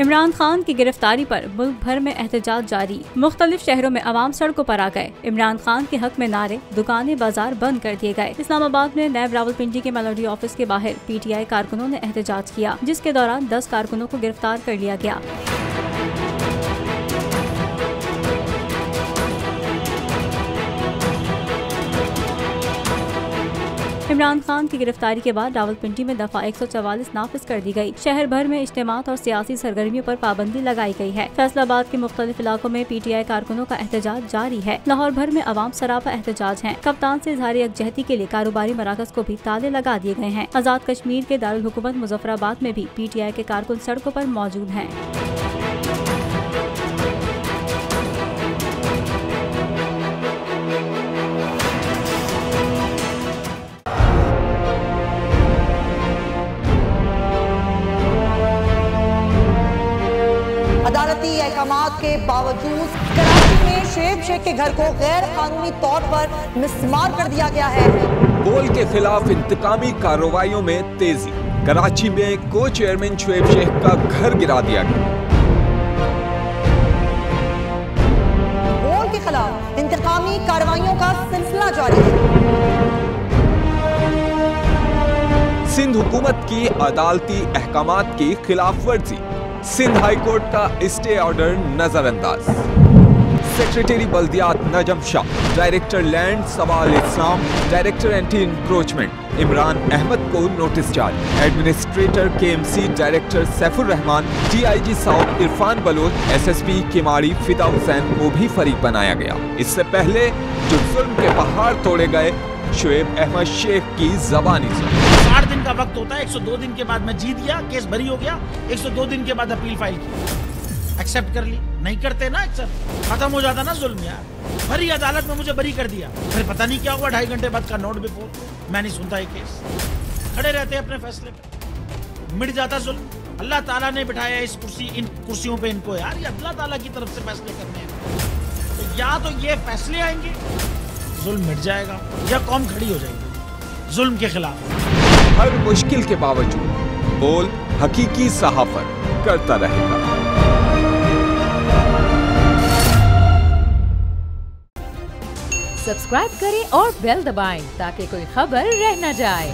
इमरान खान की गिरफ्तारी पर मुल्क भर में एहतजाज जारी। मुख्तलिफ शहरों में आवाम सड़कों पर आ गए। इमरान खान के हक में नारे, दुकानें, बाजार बंद कर दिए गए। इस्लामाबाद में नैब रावलपिंडी के मेलोडी ऑफिस के बाहर PTI कारकुनों ने एहतजाज किया, जिसके दौरान 10 कारकुनों को गिरफ्तार कर लिया गया। इमरान खान की गिरफ्तारी के बाद रावलपिंडी में दफा 144 नाफिज कर दी गई। शहर भर में इज्तिमात और सियासी सरगर्मियों पर पाबंदी लगाई गई है। फैसलाबाद के मुख्तलिफ इलाकों में PTI कारकुनों का एहतजाज जारी है। लाहौर भर में अवाम सरापा एहतजाज है। कप्तान से इज़हार यकजहती के लिए कारोबारी मराकज को भी ताले लगा दिए गए हैं। आज़ाद कश्मीर के दारुल हुकूमत मुजफ्फराबाद में भी PTI के कारकुन सड़कों पर मौजूद हैं। अदालती अहकामात के बावजूद कराची में शुएब शेख के घर को गैर कानूनी तौर पर मिस्मार कर दिया गया है। बोल के खिलाफ इंतकामी कार्रवाइयों में तेजी। कराची में को चेयरमैन शुएब शेख का घर गिरा दिया गया। बोल के खिलाफ इंतकामी कार्रवाइयों का सिलसिला जारी है। सिंध हुकूमत की अदालती अहकामात की खिलाफ वर्जी। सिंध हाई कोर्ट का स्टे ऑर्डर नजरअंदाज। सेक्रेटरी बल्दियात Najam Shah, director land Sawal Islam, director anti encroachment Imran Ahmed को नोटिस जारी। Administrator KMC director Saifur Rehman, DIG south Irfan Baloch, SSP Keamari Fida Hussain को भी फरीक बनाया गया। इससे पहले जो जुल्म के पहाड़ तोड़े गए, शुएब अहमद शेख की जबानी सुनी। 60 दिन का वक्त होता है। 102 दिन के बाद मैं जीत गया, केस भरी हो गया। 102 दिन के बाद अपील फाइल की, एक्सेप्ट कर ली। नहीं करते ना एक्सेप्ट, खत्म हो जाता ना जुल्म यार। भरी अदालत में मुझे बरी कर दिया, फिर पता नहीं क्या हुआ। 2.5 घंटे बाद का नोट बिफोर, मैं नहीं सुनता ये केस। खड़े रहते अपने फैसले पे, मिट जाता जुल्म। अल्लाह ताला ने बिठाया इस कुर्सी, इन कुर्सियों पे इनको यार, ये अल्लाह ताला की तरफ से फैसले करने हैं। तो या तो ये फैसले आएंगे, जुल्म मिट जाएगा, या कौम खड़ी हो जाएगी जुल्म के खिलाफ। हर मुश्किल के बावजूद बोल हकीकी सहाफत करता रहेगा। सब्सक्राइब करें और बेल दबाएं ताकि कोई खबर रह न जाए।